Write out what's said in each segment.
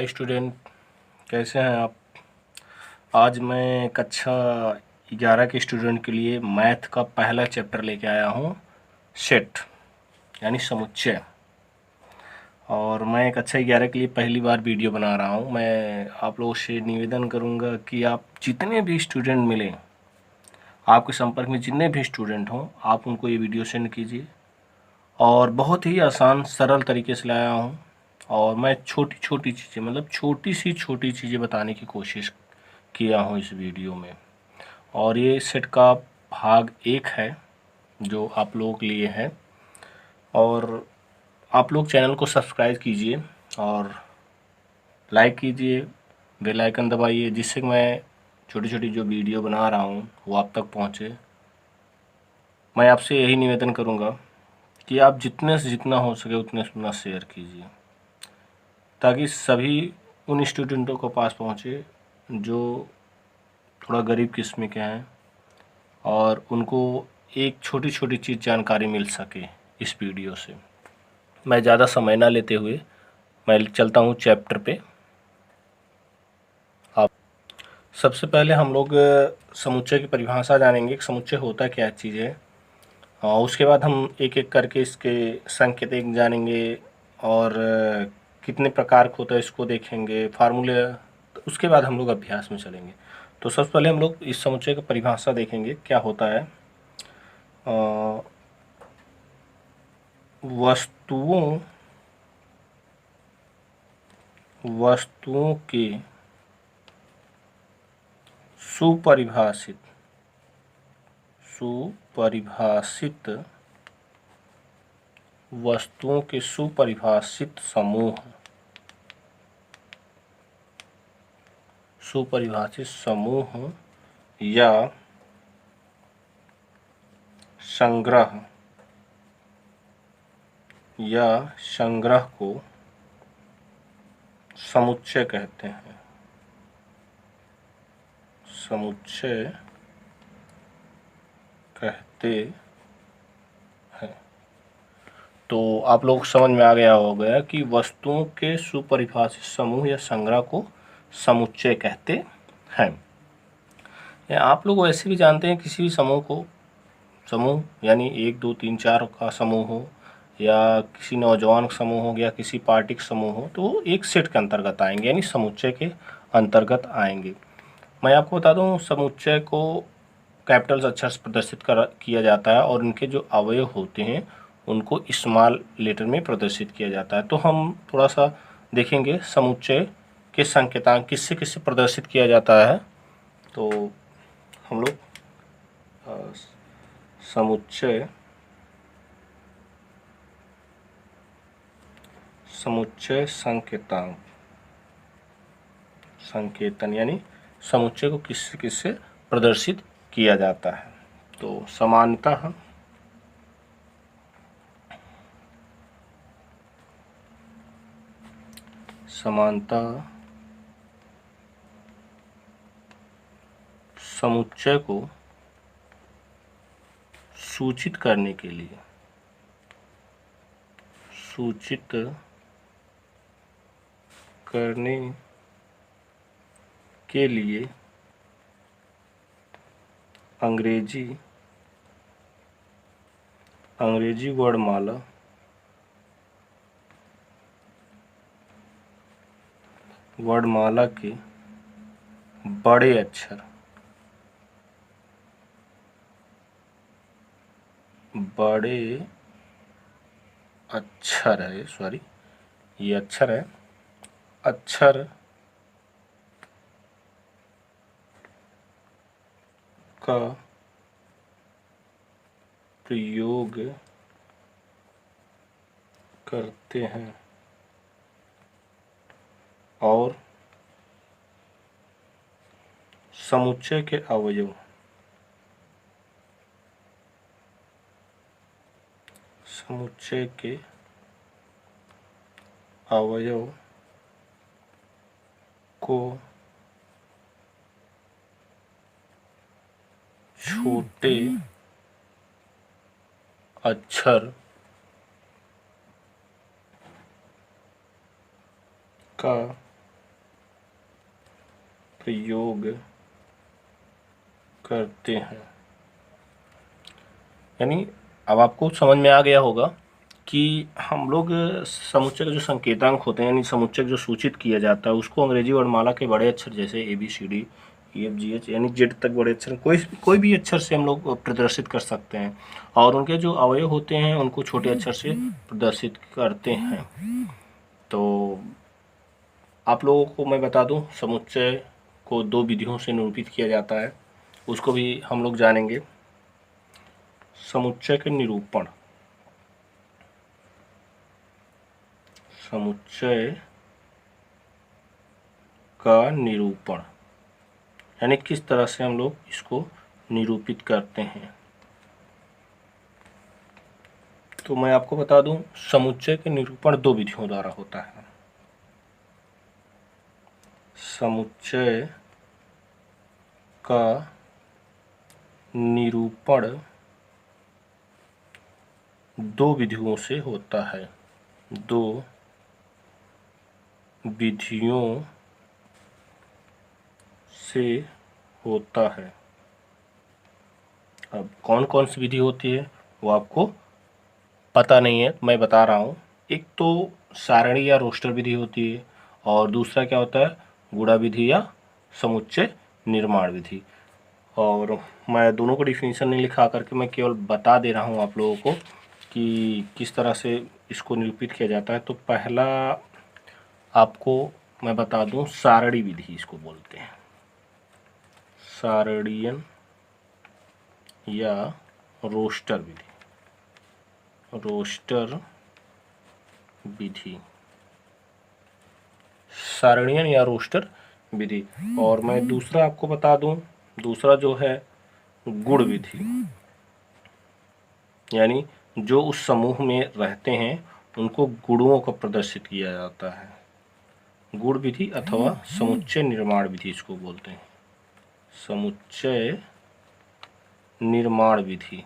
Hi student, कैसे हैं आप। आज मैं कक्षा 11 के स्टूडेंट के लिए मैथ का पहला चैप्टर लेके आया हूँ, सेट यानी समुच्चय। और मैं कक्षा 11 के लिए पहली बार वीडियो बना रहा हूँ। मैं आप लोगों से निवेदन करूँगा कि आप जितने भी स्टूडेंट मिलें, आपके संपर्क में जितने भी स्टूडेंट हों, आप उनको ये वीडियो सेंड कीजिए। और बहुत ही आसान सरल तरीके से लाया हूँ और मैं छोटी छोटी चीज़ें, मतलब छोटी चीज़ें बताने की कोशिश किया हूँ इस वीडियो में। और ये सेट का भाग 1 है जो आप लोगों के लिए है। और आप लोग चैनल को सब्सक्राइब कीजिए और लाइक कीजिए, बेल आइकन दबाइए, जिससे मैं छोटी छोटी जो वीडियो बना रहा हूँ वो आप तक पहुँचे। मैं आपसे यही निवेदन करूँगा कि आप जितने से जितना हो सके उतने से उतना शेयर कीजिए, ताकि सभी उन स्टूडेंटों को पास पहुँचे जो थोड़ा गरीब किस्म के हैं और उनको एक छोटी छोटी चीज़ जानकारी मिल सके इस वीडियो से। मैं ज़्यादा समय ना लेते हुए मैं चलता हूँ चैप्टर पे। आप सबसे पहले हम लोग समुच्चय की परिभाषा जानेंगे कि समुच्चय होता क्या चीज़ है। और उसके बाद हम एक एक करके इसके संकेतक जानेंगे और कितने प्रकार का होता है इसको देखेंगे, फार्मूले। तो उसके बाद हम लोग अभ्यास में चलेंगे। तो सबसे पहले हम लोग इस समुच्चय की परिभाषा देखेंगे क्या होता है। वस्तुओं के सुपरिभाषित वस्तुओं के सुपरिभाषित समूह या संग्रह को समुच्चय कहते हैं। समुच्चय कहते हैं। तो आप लोग समझ में आ गया होगा कि वस्तुओं के सुपरिभाषित समूह या संग्रह को समुच्चय कहते हैं। या आप लोग वैसे भी जानते हैं किसी भी समूह यानी 1 2 3 4 का समूह हो या किसी नौजवान का समूह हो या किसी पार्टी का समूह हो, तो वो एक सेट के अंतर्गत आएंगे यानी समुच्चय के अंतर्गत आएंगे। मैं आपको बता दूं, समुच्चय को कैपिटल अक्षर से प्रदर्शित किया जाता है और उनके जो अवयव होते हैं उनको स्मॉल लेटर में प्रदर्शित किया जाता है। तो हम थोड़ा सा देखेंगे समुच्चय के संकेतांक किससे किससे प्रदर्शित किया जाता है। तो हम लोग समुच्चय संकेतन यानी समुच्चय को किससे किससे प्रदर्शित किया जाता है। तो समानता समुच्चय को सूचित करने के लिए अंग्रेजी वर्णमाला के बड़े अक्षर है, सॉरी ये अक्षर है, अक्षर का प्रयोग करते हैं और समुच्चय के अवयव को छोटे अक्षर का प्रयोग करते हैं। यानी अब आपको समझ में आ गया होगा कि हम लोग समुच्चय के जो संकेतांक होते हैं, यानी समुच्चय जो सूचित किया जाता है, उसको अंग्रेजी वर्णमाला के बड़े अक्षर जैसे ABCD EFGH यानी Z तक बड़े अक्षर कोई भी अक्षर से हम लोग प्रदर्शित कर सकते हैं, और उनके जो अवयव होते हैं उनको छोटे अक्षर से प्रदर्शित करते हैं। तो आप लोगों को मैं बता दूं, समुच्चय को 2 विधियों से निरूपित किया जाता है, उसको भी हम लोग जानेंगे। समुच्चय के निरूपण, समुच्चय का निरूपण यानी किस तरह से हम लोग इसको निरूपित करते हैं। तो मैं आपको बता दूं, समुच्चय के निरूपण 2 विधियों द्वारा होता है। समुच्चय का निरूपण 2 विधियों से होता है, 2 विधियों से होता है। अब कौन कौन सी विधि होती है वो आपको पता नहीं है, मैं बता रहा हूँ। एक तो सारणी या रोस्टर विधि होती है, और दूसरा क्या होता है, गुणा विधि या समुच्चय निर्माण विधि। और मैं दोनों को डिफिनीशन नहीं लिखा करके मैं केवल बता दे रहा हूँ आप लोगों को कि किस तरह से इसको निरूपित किया जाता है। तो पहला आपको मैं बता दूं, सारणी विधि इसको बोलते हैं, सारणीयन या रोस्टर विधि, रोस्टर विधि, सारणीयन या रोस्टर विधि। और मैं दूसरा आपको बता दूं, दूसरा जो है गुण विधि, यानी जो उस समूह में रहते हैं उनको गुणों को प्रदर्शित किया जाता है, गुण विधि अथवा समुच्चय निर्माण विधि इसको बोलते हैं, समुच्चय निर्माण विधि,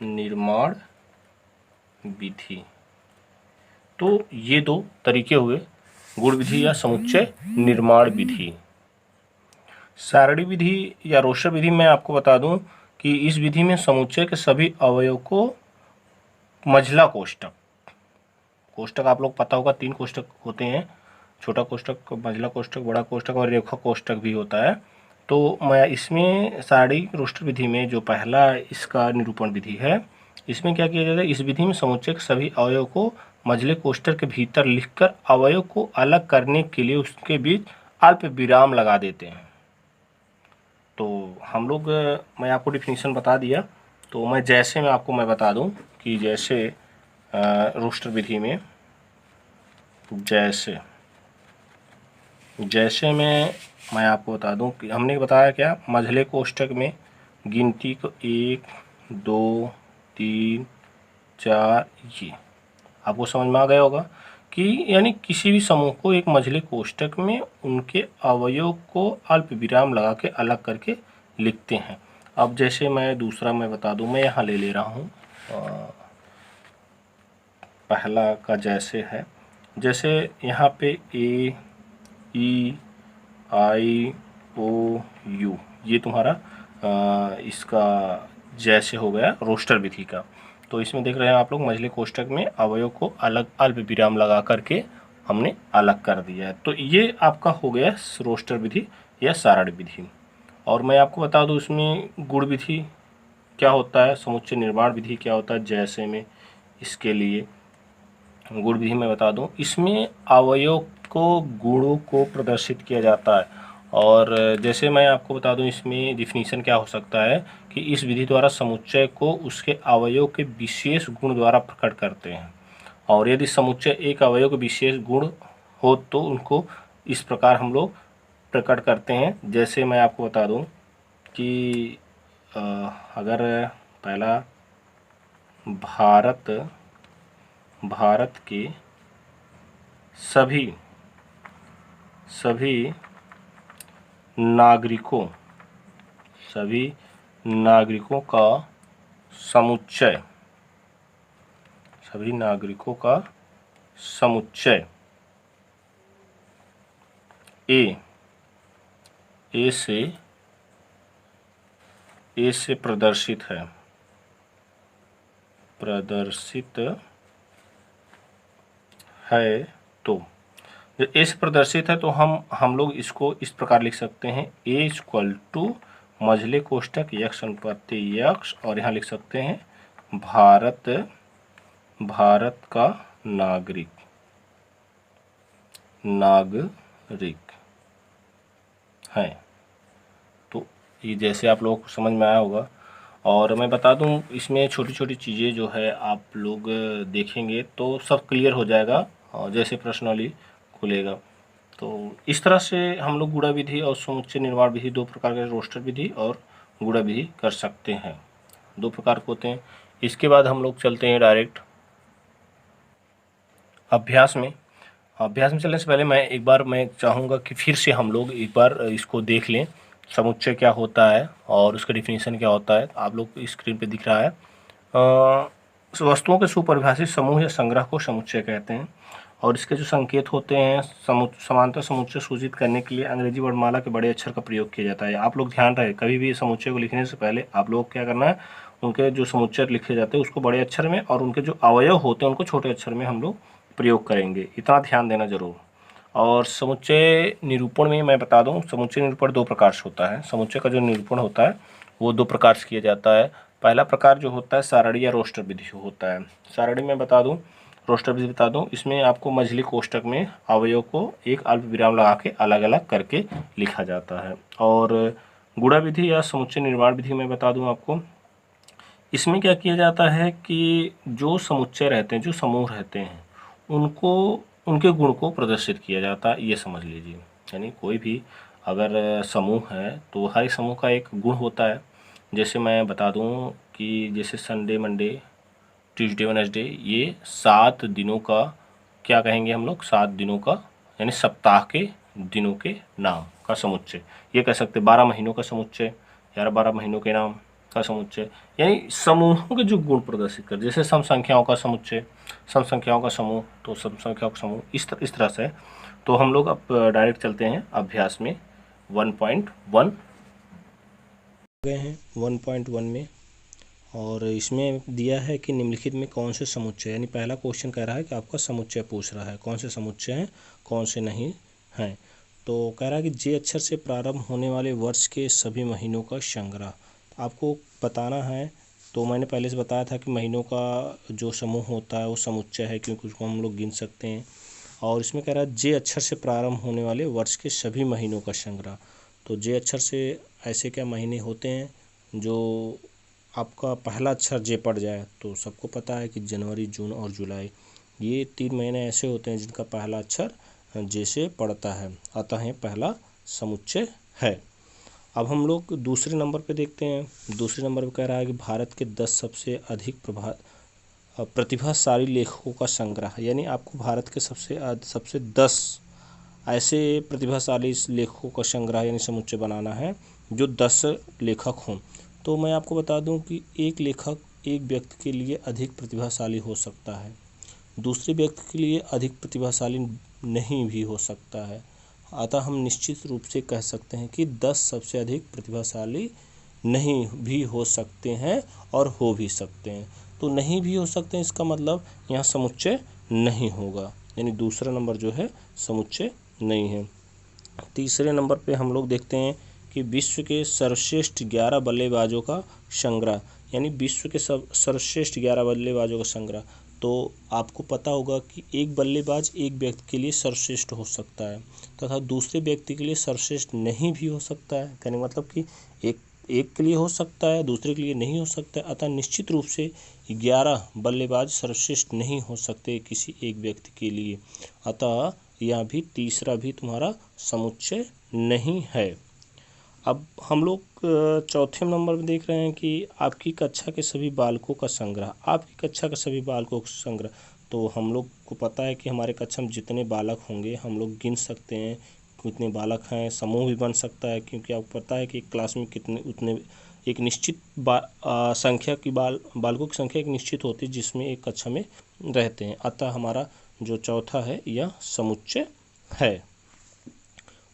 निर्माण विधि। तो ये 2 तरीके हुए, गुण विधि या समुच्चय निर्माण विधि। सारणी विधि या रोस्टर विधि में आपको बता दूं कि इस विधि में समुच्चय के सभी अवयव को मझला कोष्ठक, कोष्ठक आप लोग पता होगा 3 कोष्ठक होते हैं, छोटा कोष्ठक, मझला कोष्ठक, बड़ा कोष्ठक और रेखा कोष्ठक भी होता है। तो मैं इसमें सारणी रोस्टर विधि में जो पहला इसका निरूपण विधि है, इसमें क्या किया जाता है, इस विधि में समुच्चय के सभी अवयव को मझले कोष्ठक के भीतर लिखकर अवयव को अलग करने के लिए उसके बीच अल्प विराम लगा देते हैं। तो हम लोग, मैं आपको डिफिनीशन बता दिया, तो मैं जैसे मैं आपको मैं बता दूं कि जैसे रोस्टर विधि में जैसे मैं आपको बता दूं कि हमने बताया क्या, मझले कोष्ठक में गिनती को 1 2 3 4 ये आपको समझ में आ गया होगा कि यानी किसी भी समूह को एक मझले कोष्ठक में उनके अवयव को अल्प विराम लगा के अलग करके लिखते हैं। अब जैसे मैं दूसरा मैं बता दूं, मैं यहाँ ले रहा हूँ पहला का जैसे है, जैसे यहाँ पे AEIOU ये तुम्हारा इसका जैसे हो गया रोस्टर विधि का। तो इसमें देख रहे हैं आप लोग, मझले कोष्ठक में अवयव को अलग अल्प विराम लगा करके हमने अलग कर दिया है। तो ये आपका हो गया रोस्टर विधि या सारणी विधि। और मैं आपको बता दूं इसमें गुण विधि क्या होता है, समुच्चय निर्माण विधि क्या होता है, जैसे में इसके लिए गुण विधि में बता दूं, इसमें अवयव को गुणों को प्रदर्शित किया जाता है। और जैसे मैं आपको बता दूं इसमें डिफिनीशन क्या हो सकता है कि इस विधि द्वारा समुच्चय को उसके अवयव के विशेष गुण द्वारा प्रकट करते हैं, और यदि समुच्चय एक अवयव के विशेष गुण हो तो उनको इस प्रकार हम लोग प्रकट करते हैं। जैसे मैं आपको बता दूं कि अगर पहला भारत के सभी नागरिकों का समुच्चय, सभी नागरिकों का समुच्चय A ए से प्रदर्शित है, तो जो ए से प्रदर्शित है तो हम लोग इसको इस प्रकार लिख सकते हैं, ए इक्वल टू मझले कोष्टक यक्स अनुपाती यक्स, और यहाँ लिख सकते हैं भारत का नागरिक है। तो ये जैसे आप लोगों को समझ में आया होगा। और मैं बता दूं, इसमें छोटी छोटी चीज़ें जो है आप लोग देखेंगे तो सब क्लियर हो जाएगा, और जैसे प्रश्नावली खुलेगा। तो इस तरह से हम लोग गुणा विधि और समुच्चय निर्माण विधि, दो प्रकार के रोस्टर विधि और गुणा विधि कर सकते हैं, दो प्रकार के होते हैं। इसके बाद हम लोग चलते हैं डायरेक्ट अभ्यास में। अभ्यास में चलने से पहले मैं चाहूँगा कि फिर से हम लोग एक बार इसको देख लें, समुच्चय क्या होता है और उसका डिफिनीशन क्या होता है। आप लोग स्क्रीन पे दिख रहा है, वस्तुओं के सुपरिभाषित समूह या संग्रह को समुच्चय कहते हैं, और इसके जो संकेत होते हैं समांतर समुच्चय सूचित करने के लिए अंग्रेजी वर्णमाला के बड़े अक्षर का प्रयोग किया जाता है। आप लोग ध्यान रहे, कभी भी समुच्चय को लिखने से पहले आप लोग क्या करना है, उनके जो समुच्चय लिखे जाते हैं उसको बड़े अक्षर में, और उनके जो अवयव होते हैं उनको छोटे अक्षर में हम लोग प्रयोग करेंगे, इतना ध्यान देना जरूर। और समुच्चय निरूपण में मैं बता दूं, समुच्चय निरूपण दो प्रकार से होता है। समुच्चय का जो निरूपण होता है वो दो प्रकार से किया जाता है। पहला प्रकार जो होता है सारणी या रोस्टर विधि होता है। सारणी में बता दूं, रोस्टर विधि बता दूं, इसमें आपको मझली कोष्टक में अवयव को एक अल्प विराम लगा के अलग अलग करके लिखा जाता है। और गुणा विधि या समुच्चय निर्माण विधि में बता दूं आपको, इसमें क्या किया जाता है कि जो समुच्चय रहते हैं, जो समूह रहते हैं, उनको उनके गुण को प्रदर्शित किया जाता है, ये समझ लीजिए। यानी कोई भी अगर समूह है तो हर एक समूह का एक गुण होता है। जैसे मैं बता दूं कि जैसे संडे, मंडे, ट्यूसडे, वेडनेसडे, ये 7 दिनों का क्या कहेंगे हम लोग, 7 दिनों का यानी सप्ताह के दिनों के नाम का समुच्चय। ये कह सकते 12 महीनों का समुच्चय, 11-12 महीनों के नाम का समुच्चय, यानी समूहों के जो गुण प्रदर्शित कर, जैसे सम संख्याओं का समुच्चय, सम संख्याओं का समूह, तो सम संख्याओं का समूह इस तरह से। तो हम लोग अब डायरेक्ट चलते हैं अभ्यास में 1.1 गए हैं 1.1 में, और इसमें दिया है कि निम्नलिखित में कौन से समुच्चय, यानी पहला क्वेश्चन कह रहा है कि आपका समुच्चय पूछ रहा है, कौन से समुच्चय हैं कौन से नहीं हैं। तो कह रहा है कि जे अक्षर से प्रारंभ होने वाले वर्ष के सभी महीनों का संग्रह आपको बताना है। तो मैंने पहले से बताया था कि महीनों का जो समूह होता है वो समुच्चय है, क्योंकि उसको हम लोग गिन सकते हैं। और इसमें कह रहा है जे अक्षर से प्रारंभ होने वाले वर्ष के सभी महीनों का संग्रह। तो जे अक्षर से ऐसे क्या महीने होते हैं जो आपका पहला अक्षर जे पड़ जाए, तो सबको पता है कि जनवरी, जून और जुलाई, ये 3 महीने ऐसे होते हैं जिनका पहला अक्षर जे से पड़ता है, अतः ये पहला समुच्चय है। अब हम लोग दूसरे नंबर पे देखते हैं। दूसरे नंबर पे कह रहा है कि भारत के 10 सबसे अधिक प्रतिभाशाली लेखकों का संग्रह, यानी आपको भारत के सबसे 10 ऐसे प्रतिभाशाली लेखकों का संग्रह यानी समुच्चय बनाना है जो 10 लेखक हों। तो मैं आपको बता दूं कि एक लेखक एक व्यक्ति के लिए अधिक प्रतिभाशाली हो सकता है, दूसरे व्यक्ति के लिए अधिक प्रतिभाशाली नहीं भी हो सकता है। अतः हम निश्चित रूप से कह सकते हैं कि 10 सबसे अधिक प्रतिभाशाली नहीं भी हो सकते हैं और हो भी सकते हैं। तो नहीं भी हो सकते हैं, इसका मतलब यहाँ समुच्चय नहीं होगा, यानी दूसरा नंबर जो है समुच्चय नहीं है। तीसरे नंबर पे हम लोग देखते हैं कि विश्व के सर्वश्रेष्ठ 11 बल्लेबाजों का संग्रह, यानी विश्व के सर्वश्रेष्ठ 11 बल्लेबाजों का संग्रह। तो आपको पता होगा कि एक बल्लेबाज एक व्यक्ति के लिए सर्वश्रेष्ठ हो सकता है तथा दूसरे व्यक्ति के लिए सर्वश्रेष्ठ नहीं भी हो सकता है, कहने मतलब कि एक के लिए हो सकता है, दूसरे के लिए नहीं हो सकता है। अतः निश्चित रूप से 11 बल्लेबाज सर्वश्रेष्ठ नहीं हो सकते किसी एक व्यक्ति के लिए, अतः यह भी तीसरा भी तुम्हारा समुच्चय नहीं है। अब हम लोग चौथे नंबर में देख रहे हैं कि आपकी कक्षा के सभी बालकों का संग्रह, आपकी कक्षा के सभी बालकों का संग्रह। तो हम लोग को पता है कि हमारे कक्षा में जितने बालक होंगे हम लोग गिन सकते हैं कितने बालक हैं, समूह भी बन सकता है, क्योंकि आपको पता है कि एक क्लास में कितने उतने एक निश्चित संख्या की बालकों की संख्या एक निश्चित होती है जिसमें एक कक्षा में रहते हैं। अतः हमारा जो चौथा है यह समुच्चय है।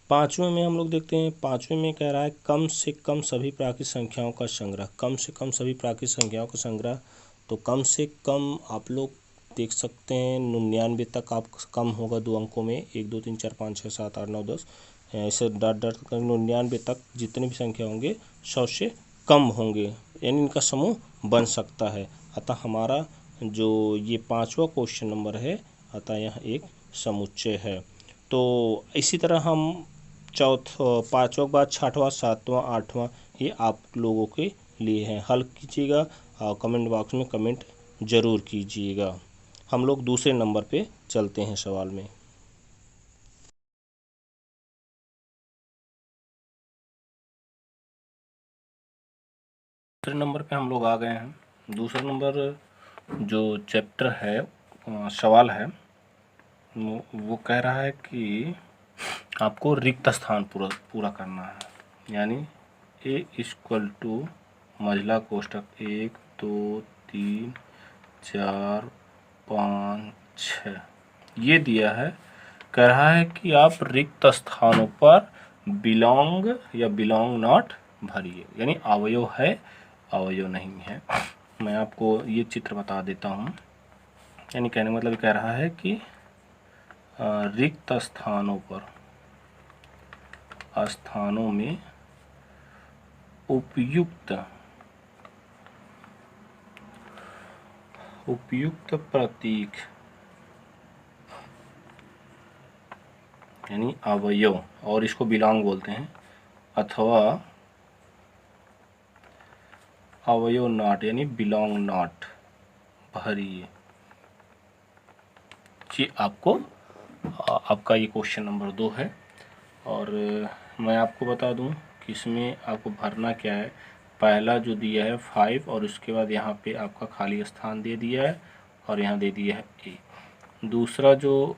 पाँचवें में हम लोग देखते हैं, पाँचवें में कह रहा है कम से कम सभी प्राकृतिक संख्याओं का संग्रह। कम से कम सभी प्राकृतिक संख्याओं का संग्रह, तो कम से कम आप लोग देख सकते हैं 99 तक आप कम होगा 2 अंकों में, 1 2 3 4 5 6 7 8 9 10, ऐसे डॉट डॉट कर 99 तक जितनी भी संख्या होंगे 100 से कम होंगे, यानी इनका समूह बन सकता है। अतः हमारा जो ये 5वां क्वेश्चन नंबर है, अतः यह एक समुच्चय है। तो इसी तरह हम पाँचवा के बाद छठवां, सातवां, आठवां, ये आप लोगों के लिए हैं। हल कीजिएगा, कमेंट बॉक्स में कमेंट ज़रूर कीजिएगा। हम लोग दूसरे नंबर पे चलते हैं सवाल में। दूसरे नंबर पे हम लोग आ गए हैं। दूसरा नंबर जो चैप्टर है, सवाल है, वो कह रहा है कि आपको रिक्त स्थान पूरा करना है। यानी ए इक्वल टू मझला कोष्ठक 1 2 3 4 5 6 ये दिया है। कह रहा है कि आप रिक्त स्थानों पर बिलोंग या बिलोंग नॉट भरिए, यानी अवयव है अवयव नहीं है। मैं आपको ये चित्र बता देता हूँ। यानी कहने का मतलब कह रहा है कि रिक्त स्थानों में उपयुक्त प्रतीक यानी अवयव, और इसको बिलोंग बोलते हैं, अथवा अवयव नॉट यानी बिलोंग नॉट भरिए। जी आपका ये क्वेश्चन नंबर 2 है। और मैं आपको बता दूं कि इसमें आपको भरना क्या है। पहला जो दिया है 5, और उसके बाद यहाँ पे आपका खाली स्थान दे दिया है और यहाँ दे दिया है ए। दूसरा जो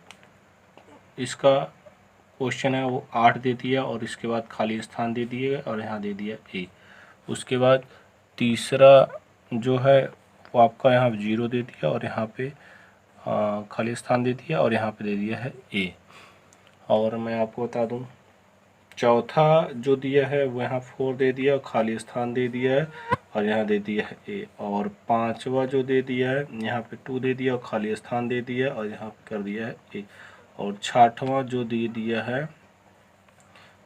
इसका क्वेश्चन है वो 8 दे दिया और इसके बाद खाली स्थान दे दिए और यहाँ दे दिया ए। उसके बाद तीसरा जो है वो आपका यहाँ 0 दे दिया और यहाँ पे खाली स्थान दे दिया और यहाँ पे दे दिया है ए। और मैं आपको बता दूं चौथा जो दिया है वो यहाँ 4 दे दिया और खाली स्थान दे दिया है और यहाँ दे दिया है ए। और पांचवा जो दे दिया है यहाँ पे 2 दे दिया और खाली स्थान दे दिया और यहाँ पे कर दिया है ए। और छठवां जो दे दिया है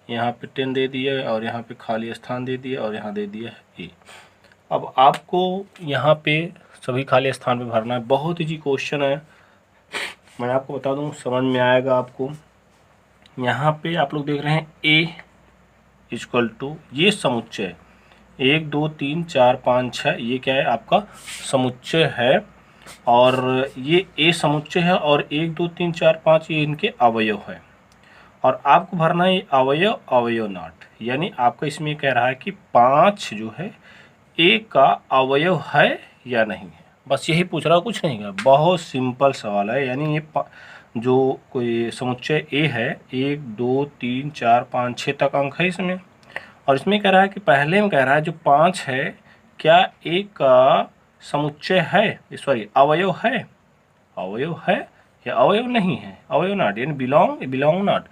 यहाँ पे 10 दे दिया है और यहाँ पे खाली स्थान दे दिया और यहाँ दे दिया है ए। अब आपको यहाँ पे सभी खाली स्थान पे भरना है। बहुत ही क्वेश्चन है, मैं आपको बता दूं समझ में आएगा आपको। यहाँ पे आप लोग देख रहे हैं ए इक्वल टू, ये समुच्चय 1 2 3 4 5 6 ये क्या है आपका समुच्चय है, और ये ए समुच्चय है और 1 2 3 4 5 ये इनके अवयव है। और आपको भरना है अवयव अवयव नॉट, यानी आपका इसमें कह रहा है कि 5 जो है ए का अवयव है या नहीं है, बस यही पूछ रहा, कुछ नहीं है। बहुत सिंपल सवाल है। यानी ये जो कोई समुच्चय ए है 1 2 3 4 5 6 तक अंक है इसमें, और इसमें कह रहा है कि पहले में कह रहा है जो 5 है क्या ए का समुच्चय है, सॉरी अवयव है, अवयव है या अवयव नहीं है, अवयव नॉट, यानी बिलोंग नॉट।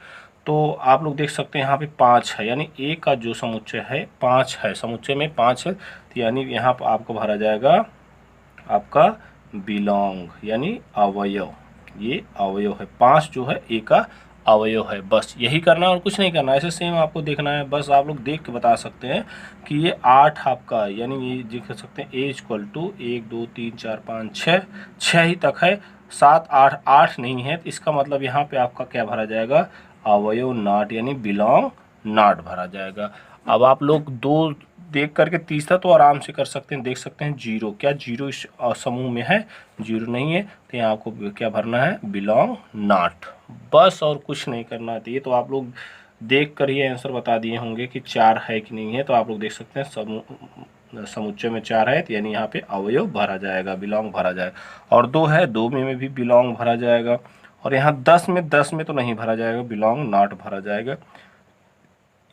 तो आप लोग देख सकते हैं यहाँ पे 5 है, यानी ए का जो समुच्चय है 5 है, समुच्चय में 5 है, तो यानी यहाँ पर आपको भरा जाएगा आपका बिलोंग यानी अवयव। ये अवयव है, 5 जो है ए का अवयव है। बस यही करना और कुछ नहीं करना। ऐसे सेम आपको देखना है, बस आप लोग देख के बता सकते हैं कि ये 8 आपका, यानी ये देख सकते हैं ए इक्वल टू 1 2 3 4 5 6 ही तक है, 7 8 8 नहीं है, तो इसका मतलब यहाँ पे आपका क्या भरा जाएगा, अवयव नॉट यानी बिलोंग नॉट भरा जाएगा। अब आप लोग 2 देख करके तीसरा तो आराम से कर सकते हैं, देख सकते हैं 0, क्या 0 इस समूह में है, 0 नहीं है, तो यहाँ आपको क्या भरना है, बिलोंग नॉट, बस और कुछ नहीं करना है। तो ये तो आप लोग देख कर ही आंसर बता दिए होंगे कि 4 है कि नहीं है। तो आप लोग देख सकते हैं समुच्चय में 4 है, तो यानी यहाँ पे अवयव भरा जाएगा, बिलोंग भरा जाएगा। और 2 है, 2 में भी बिलोंग भरा जाएगा। और यहाँ 10 में तो नहीं भरा जाएगा, बिलोंग नॉट भरा जाएगा।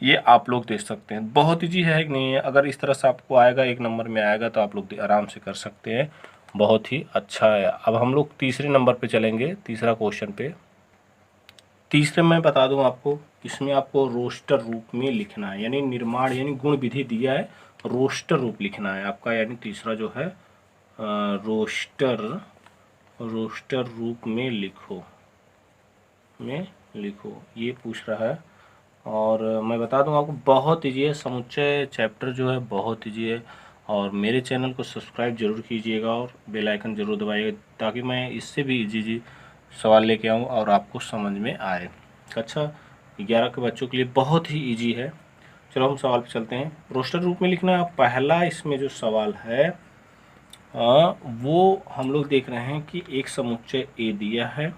ये आप लोग देख सकते हैं, बहुत ईजी है कि नहीं है। अगर इस तरह से आपको आएगा, 1 नंबर में आएगा, तो आप लोग आराम से कर सकते हैं, बहुत ही अच्छा है। अब हम लोग तीसरे नंबर पे चलेंगे, तीसरा क्वेश्चन पे। तीसरे मैं बता दूं आपको, इसमें आपको रोस्टर रूप में लिखना है, यानी निर्माण यानी गुण विधि दिया है, रोस्टर रूप लिखना है आपका, यानी तीसरा जो है रोस्टर रूप में लिखो ये पूछ रहा है। और मैं बता दूं आपको बहुत ईजी है, समुच्चय चैप्टर जो है बहुत ईजी है। और मेरे चैनल को सब्सक्राइब जरूर कीजिएगा और बेल आइकन जरूर दबाइएगा, ताकि मैं इससे भी इजी सवाल लेके आऊँ और आपको समझ में आए। कक्षा 11 के बच्चों के लिए बहुत ही इजी है। चलो हम सवाल पे चलते हैं। रोस्टर रूप में लिखना है। पहला इसमें जो सवाल है वो हम लोग देख रहे हैं कि एक समुच्चय ए दिया है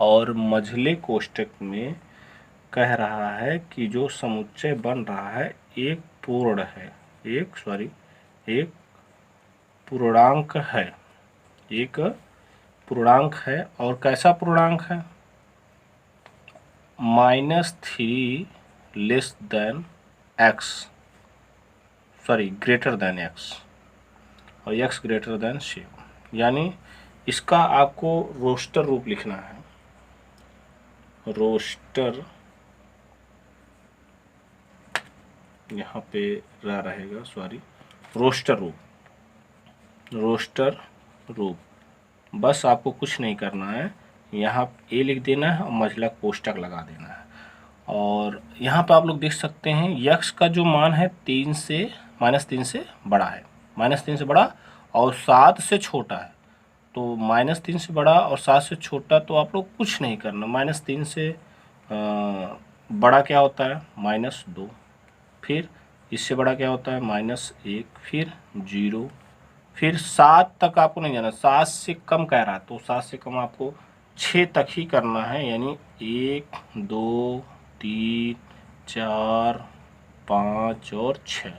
और मझले कोष्ठक में कह रहा है कि जो समुच्चय बन रहा है एक पूर्ण है, एक पूर्णांक है, एक पूर्णांक है। और कैसा पूर्णांक है? -3 less than x, greater than x, और x ग्रेटर देन 7। यानी इसका आपको रोस्टर रूप लिखना है। रोस्टर यहाँ पे रहेगा, रोस्टर रूप। बस आपको कुछ नहीं करना है, यहाँ ए लिख देना है और मझला कोष्ठक लगा देना है। और यहाँ पे आप लोग देख सकते हैं यक्स का जो मान है -3 से बड़ा है, -3 से बड़ा और 7 से छोटा है। तो -3 से बड़ा और 7 से छोटा, तो आप लोग कुछ नहीं करना। -3 से बड़ा क्या होता है? -2। फिर इससे बड़ा क्या होता है? -1, फिर 0, फिर 7 तक आपको नहीं जाना। 7 से कम कह रहा है तो 7 से कम आपको 6 तक ही करना है, यानी 1, 2, 3, 4, 5 और 6।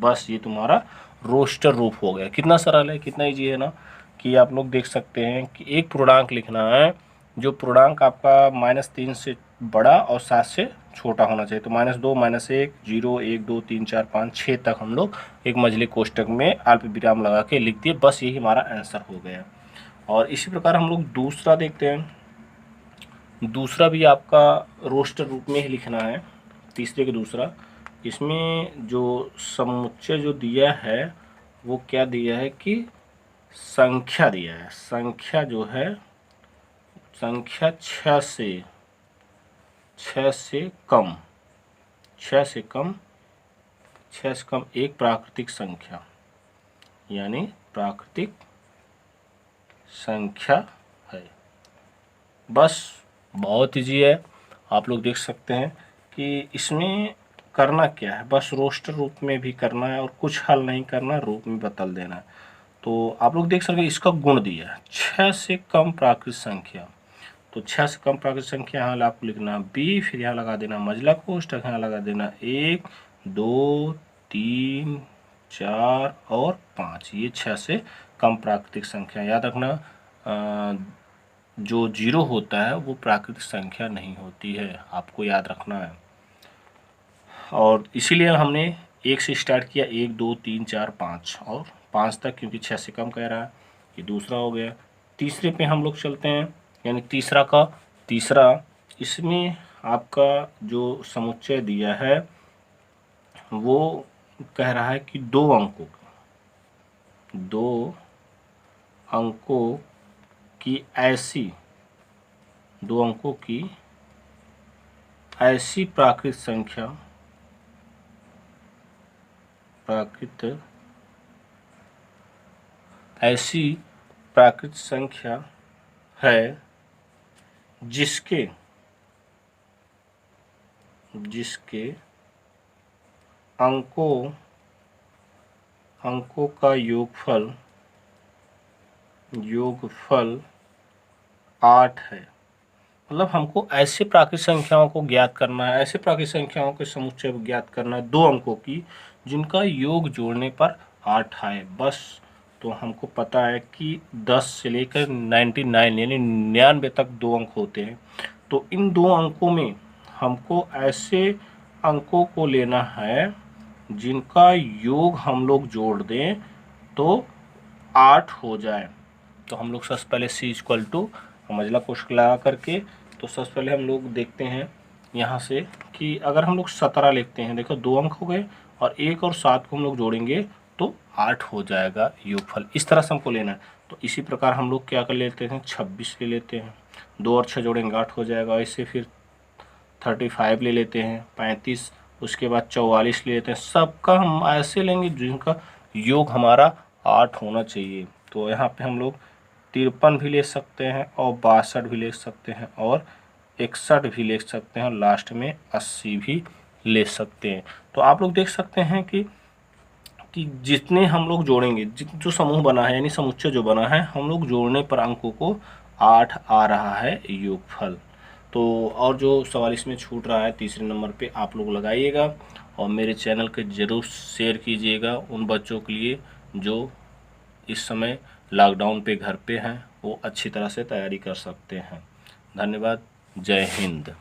बस ये तुम्हारा रोस्टर रूप हो गया। कितना सरल है, कितना इजी है ना, कि आप लोग देख सकते हैं कि एक पूर्णांक लिखना है, जो पूर्णांक आपका -3 से बड़ा और 7 से छोटा होना चाहिए। तो -2, -1, 0, 1, 2, 3, 4, 5, 6 तक हम लोग एक मझले कोष्ठक में अल्प विराम लगा के लिख दिए। बस यही हमारा आंसर हो गया। और इसी प्रकार हम लोग दूसरा देखते हैं। दूसरा भी आपका रोस्टर रूप में ही लिखना है, तीसरे के दूसरा। इसमें जो समुच्चय जो दिया है वो क्या दिया है कि संख्या दिया है। संख्या जो है, संख्या 6 से कम, 6 से कम एक प्राकृतिक संख्या, यानी प्राकृतिक संख्या है। बस बहुत इजी है। आप लोग देख सकते हैं कि इसमें करना क्या है, बस रोस्टर रूप में भी करना है और कुछ हल नहीं करना, रूप में बदल देना है। तो आप लोग देख सकते हैं इसका गुण दिया है 6 से कम प्राकृतिक संख्या। तो 6 से कम प्राकृतिक संख्या यहाँ आपको लिखना बी, फिर यहाँ लगा देना मझला कोष्ठक, यहाँ लगा देना 1, 2, 3, 4 और 5। ये 6 से कम प्राकृतिक संख्या। याद रखना जो 0 होता है वो प्राकृतिक संख्या नहीं होती है, आपको याद रखना है। और इसीलिए हमने 1 से स्टार्ट किया, 1, 2, 3, 4, 5 और 5 तक, क्योंकि 6 से कम कह रहा है। ये दूसरा हो गया। तीसरे पे हम लोग चलते हैं, यानी तीसरा इसमें आपका जो समुच्चय दिया है वो कह रहा है कि 2 अंकों की ऐसी प्राकृतिक संख्या है जिसके अंकों का योगफल 8 है। मतलब हमको ऐसे प्राकृतिक संख्याओं को ज्ञात करना है, ऐसे प्राकृतिक संख्याओं के समुच्चय को ज्ञात करना है 2 अंकों की जिनका योग जोड़ने पर 8 है। बस तो हमको पता है कि 10 से लेकर 99 यानी 99 तक 2 अंक होते हैं। तो इन 2 अंकों में हमको ऐसे अंकों को लेना है जिनका योग हम लोग जोड़ दें तो 8 हो जाए। तो हम लोग सबसे पहले C = मझला कोष्ठक लगा करके तो सबसे पहले हम लोग देखते हैं यहाँ से कि अगर हम लोग 17 लिखते हैं, देखो 2 अंक हो गए और 1 और 7 को हम लोग जोड़ेंगे तो 8 हो जाएगा योगफल। इस तरह से हमको लेना है। तो इसी प्रकार हम लोग क्या कर लेते हैं, 26 ले लेते हैं, 2 और 6 जोड़ेंगे 8 हो जाएगा। ऐसे फिर 35 ले लेते हैं, 35, उसके बाद 44 ले लेते हैं। सबका हम ऐसे लेंगे जिनका योग हमारा 8 होना चाहिए। तो यहाँ पे हम लोग 53 भी ले सकते हैं और 62 भी ले सकते हैं और 61 भी ले सकते हैं और लास्ट में 80 भी ले सकते हैं। तो आप लोग देख सकते हैं कि जितने हम लोग जोड़ेंगे, जो समूह बना है यानी समुच्चय जो बना है, हम लोग जोड़ने पर अंकों को 8 आ रहा है योगफल। तो और जो सवाल इसमें छूट रहा है तीसरे नंबर पे आप लोग लगाइएगा और मेरे चैनल के ज़रूर शेयर कीजिएगा उन बच्चों के लिए जो इस समय लॉकडाउन पे घर पे हैं, वो अच्छी तरह से तैयारी कर सकते हैं। धन्यवाद। जय हिंद।